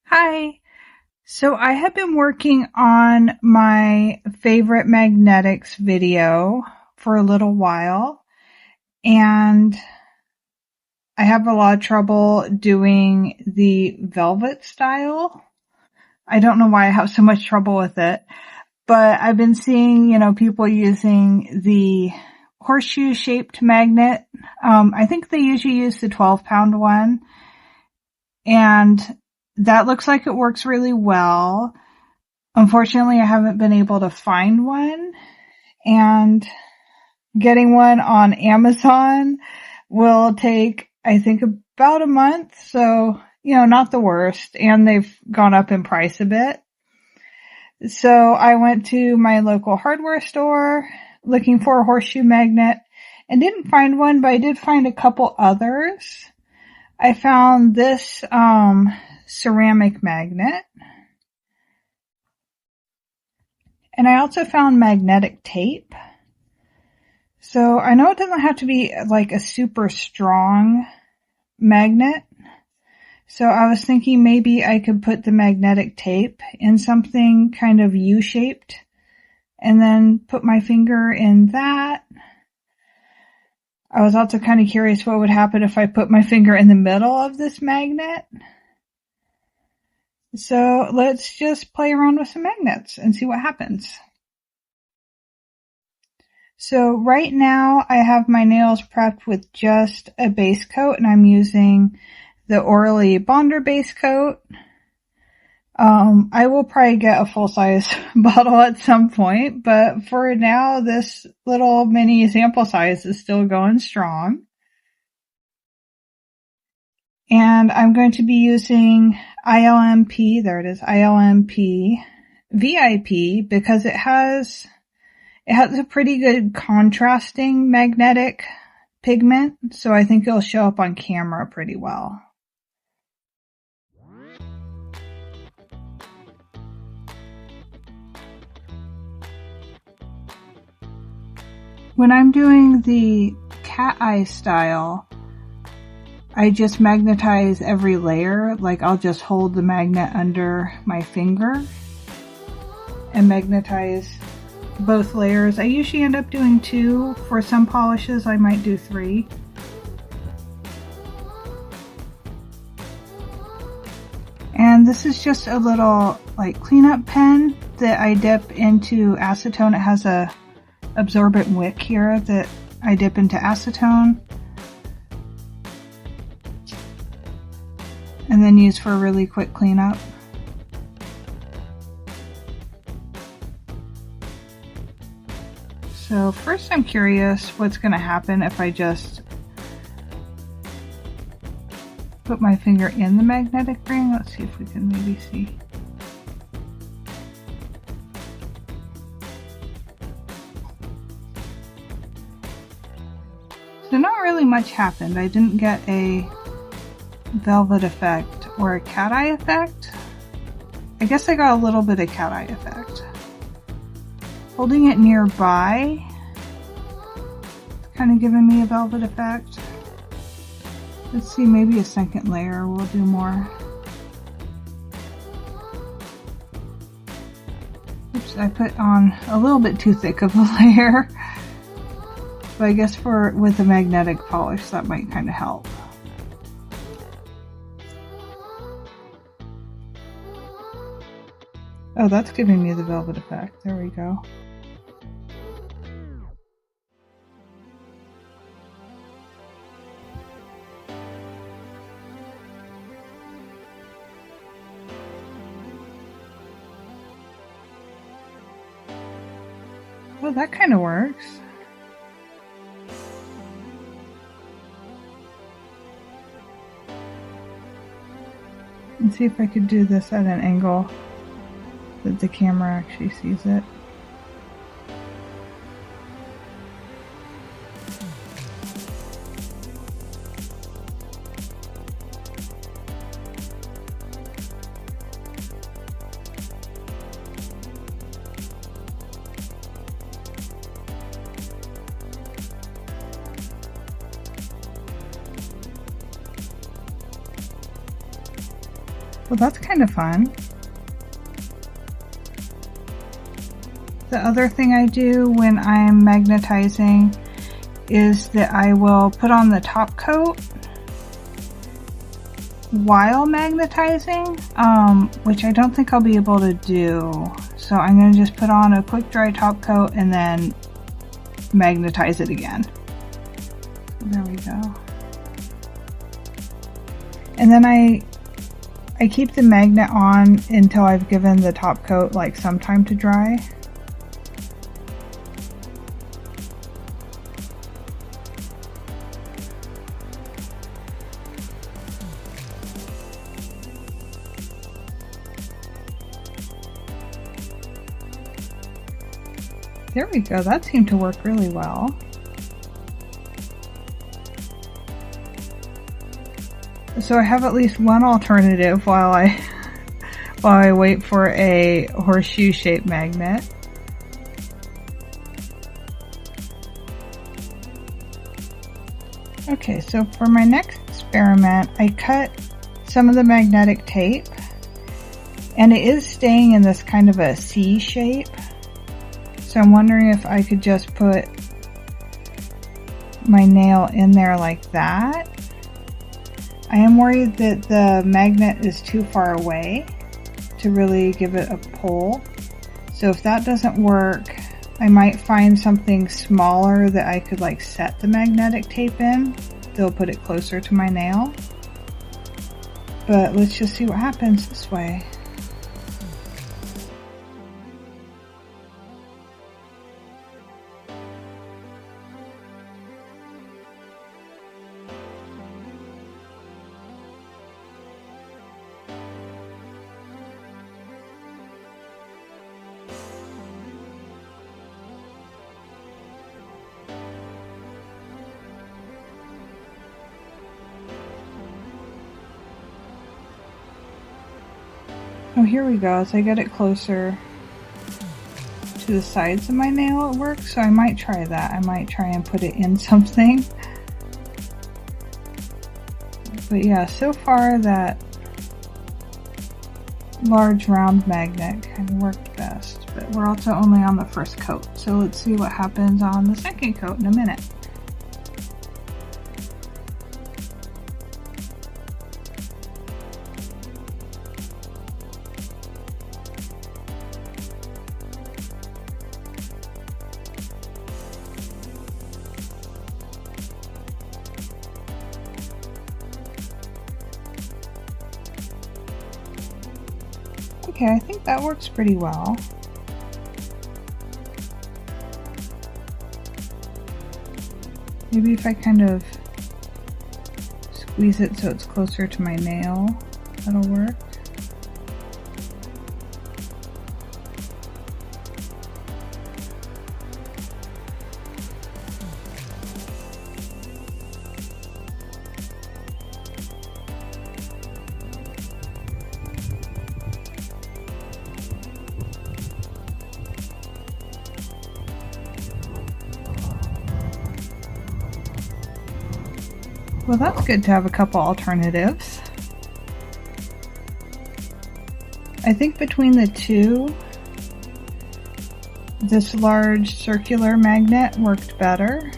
Hi. So I have been working on my favorite magnetics video for a little while, and I have a lot of trouble doing the velvet style. I don't know why I have so much trouble with it, but I've been seeing, people using the horseshoe shaped magnet. I think they usually use the 12-pound one, and that looks like it works really well. Unfortunately, I haven't been able to find one, and getting one on Amazon will take, I think, about a month. So, not the worst. And they've gone up in price a bit. So I went to my local hardware store looking for a horseshoe magnet and didn't find one, but I did find a couple others. I found this ceramic magnet. And I also found magnetic tape. So I know it doesn't have to be like a super strong magnet. So I was thinking maybe I could put the magnetic tape in something kind of U-shaped and then put my finger in that. I was also kind of curious what would happen if I put my finger in the middle of this magnet. So let's just play around with some magnets and see what happens. So right now I have my nails prepped with just a base coat, and I'm using the Orly Bonder base coat. I will probably get a full-size bottle at some point, but for now this little mini sample size is still going strong. And I'm going to be using ilnp, there it is, ilnp VIP, because it has a pretty good contrasting magnetic pigment, so I think it'll show up on camera pretty well. When I'm doing the Cateye style, I just magnetize every layer. Like I'll just hold the magnet under my finger and magnetize both layers. I usually end up doing 2. For some polishes I might do 3. And this is just a little like cleanup pen that I dip into acetone. It has a absorbent wick here that I dip into acetone and then use for a really quick cleanup. So first I'm curious what's going to happen if I just put my finger in the magnetic ring. Let's see if we can maybe see. So not really much happened. I didn't get a velvet effect or a cateye effect. I guess I got a little bit of cateye effect. Holding it nearby, it's kind of giving me a velvet effect. Let's see, maybe a second layer will do more. Oops, I put on a little bit too thick of a layer. But I guess with the magnetic polish that might kind of help. Oh, that's giving me the velvet effect. There we go. Well, that kind of works. Let's see if I could do this at an angle that the camera actually sees it. Well, that's kind of fun. The other thing I do when I'm magnetizing is that I will put on the top coat while magnetizing, which I don't think I'll be able to do. So I'm going to just put on a quick dry top coat and then magnetize it again. There we go. And then I keep the magnet on until I've given the top coat like some time to dry. There we go, that seemed to work really well. So I have at least one alternative while I wait for a horseshoe shaped magnet. Okay, so for my next experiment, I cut some of the magnetic tape, and it is staying in this kind of a C shape. So I'm wondering if I could just put my nail in there like that. I am worried that the magnet is too far away to really give it a pull. So if that doesn't work, I might find something smaller that I could like set the magnetic tape in. They'll put it closer to my nail. But let's just see what happens this way. Oh, here we go. As I get it closer to the sides of my nail, it works. So I might try that. I might try and put it in something. But yeah, so far that large round magnet kind of worked best. But we're also only on the first coat. So let's see what happens on the second coat in a minute. Okay, I think that works pretty well. Maybe if I kind of squeeze it so it's closer to my nail, that'll work. Well, that's good to have a couple alternatives. I think between the two, this large circular magnet worked better.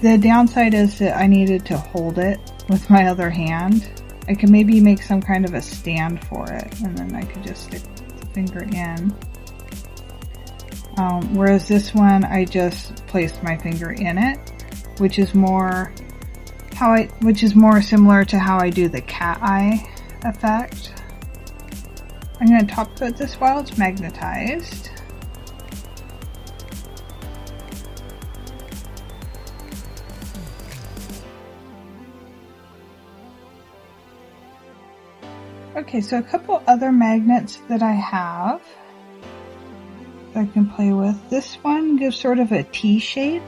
The downside is that I needed to hold it with my other hand. I could maybe make some kind of a stand for it, and then I could just stick the finger in. Whereas this one, I just placed my finger in it, which is more similar to how I do the cat eye effect. I'm going to top coat this while it's magnetized. Okay, so a couple other magnets that I have I can play with. This one gives sort of a T shape.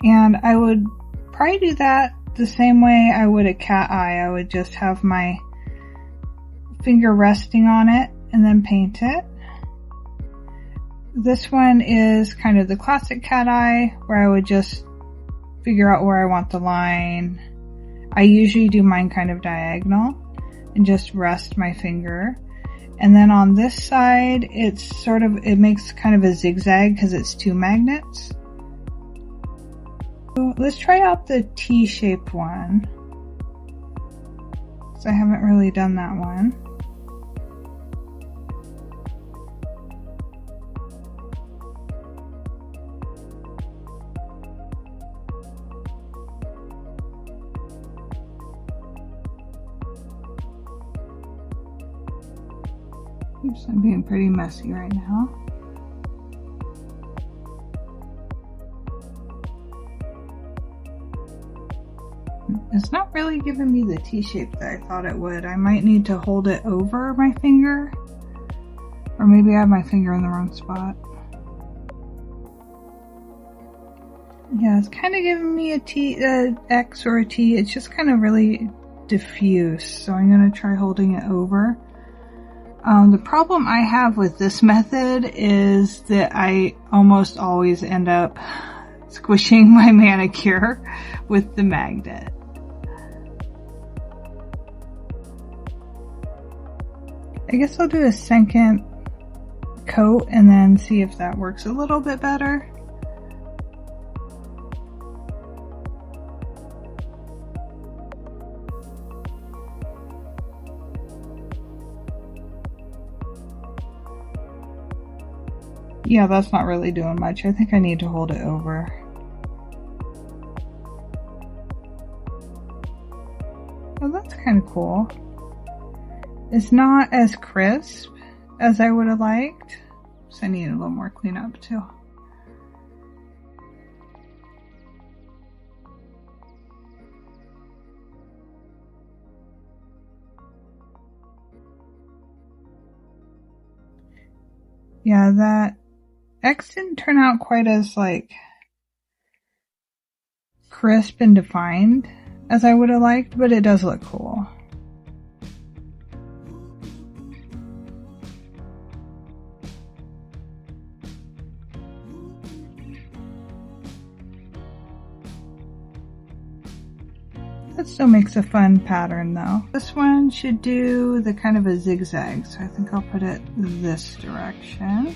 And I would probably do that the same way I would a cat eye. I would just have my finger resting on it and then paint it. This one is kind of the classic cat eye, where I would just figure out where I want the line. I usually do mine kind of diagonal and just rest my finger. And then on this side, it makes kind of a zigzag because it's two magnets. So let's try out the T-shaped one. So I haven't really done that one. Oops, I'm being pretty messy right now. It's not really giving me the T-shape that I thought it would. I might need to hold it over my finger. Or maybe I have my finger in the wrong spot. Yeah, it's kind of giving me a X or a T. It's just kind of really diffuse. So I'm going to try holding it over. The problem I have with this method is that I almost always end up squishing my manicure with the magnet. I guess I'll do a second coat and then see if that works a little bit better. Yeah, that's not really doing much. I think I need to hold it over. Oh, that's kind of cool. It's not as crisp as I would have liked, so I need a little more cleanup too. Yeah, that X didn't turn out quite as crisp and defined as I would have liked, but it does look cool. That still makes a fun pattern though. This one should do the kind of a zigzag, so I think I'll put it this direction.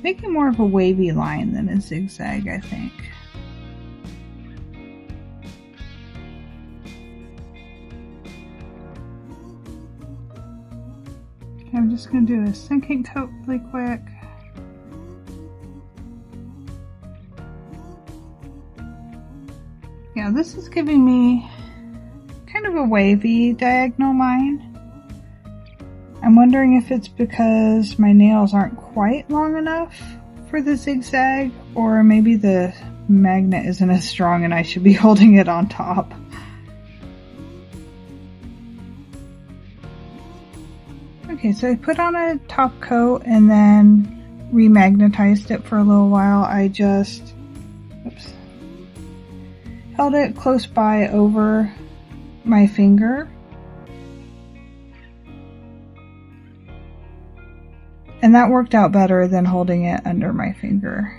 Making more of a wavy line than a zigzag, I think. I'm just going to do a second coat really quick. Yeah, this is giving me kind of a wavy diagonal line. I'm wondering if it's because my nails aren't quite long enough for the zigzag, or maybe the magnet isn't as strong and I should be holding it on top. Okay, so I put on a top coat and then remagnetized it for a little while. I just held it close by over my finger. And that worked out better than holding it under my finger.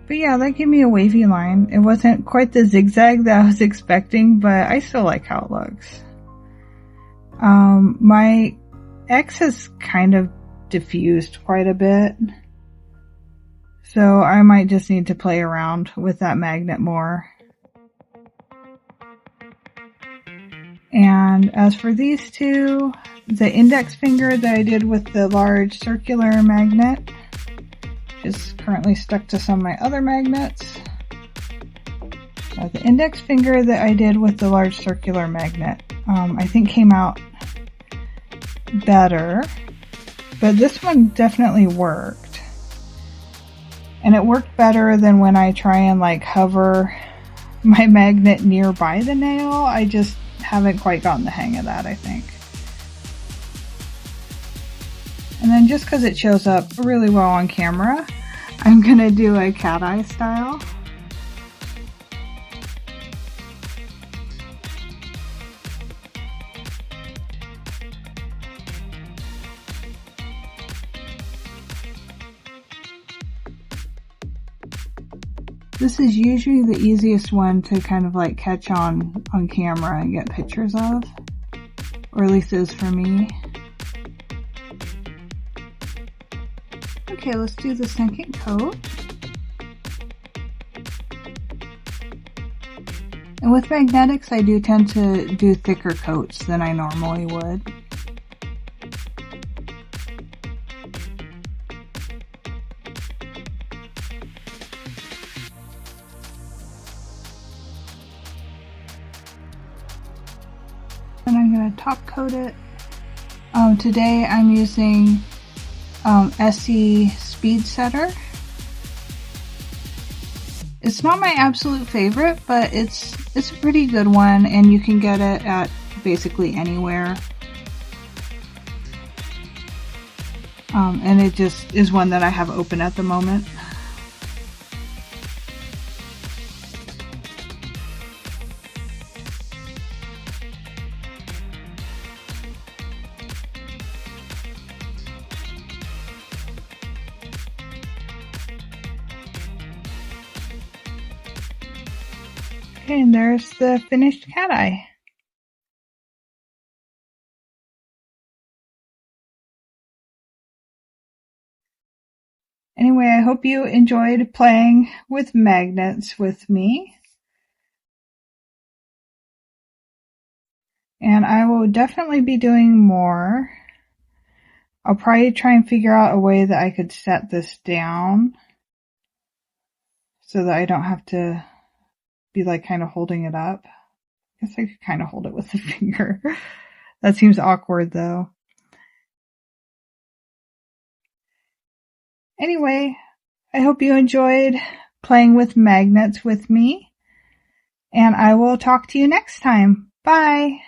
But yeah, that gave me a wavy line. It wasn't quite the zigzag that I was expecting, but I still like how it looks. My X has kind of diffused quite a bit. So I might just need to play around with that magnet more. And as for these two, the index finger that I did with the large circular magnet is currently stuck to some of my other magnets. So the index finger that I did with the large circular magnet, I think came out better, but this one definitely worked. And it worked better than when I try and hover my magnet nearby the nail. I just haven't quite gotten the hang of that, I think. And then just because it shows up really well on camera, I'm going to do a cat-eye style. This is usually the easiest one to kind of like catch on camera and get pictures of, or at least it is for me. Okay, let's do the second coat. And with magnetics, I do tend to do thicker coats than I normally would. And I'm going to top coat it. Today I'm using SE Speed Setter. It's not my absolute favorite, but it's a pretty good one, and you can get it at basically anywhere. And it just is one that I have open at the moment. Okay, and there's the finished cat eye. Anyway, I hope you enjoyed playing with magnets with me. And I will definitely be doing more. I'll probably try and figure out a way that I could set this down so that I don't have to be like kind of holding it up. I guess I could kind of hold it with a finger. That seems awkward though. Anyway, I hope you enjoyed playing with magnets with me, and I will talk to you next time. Bye!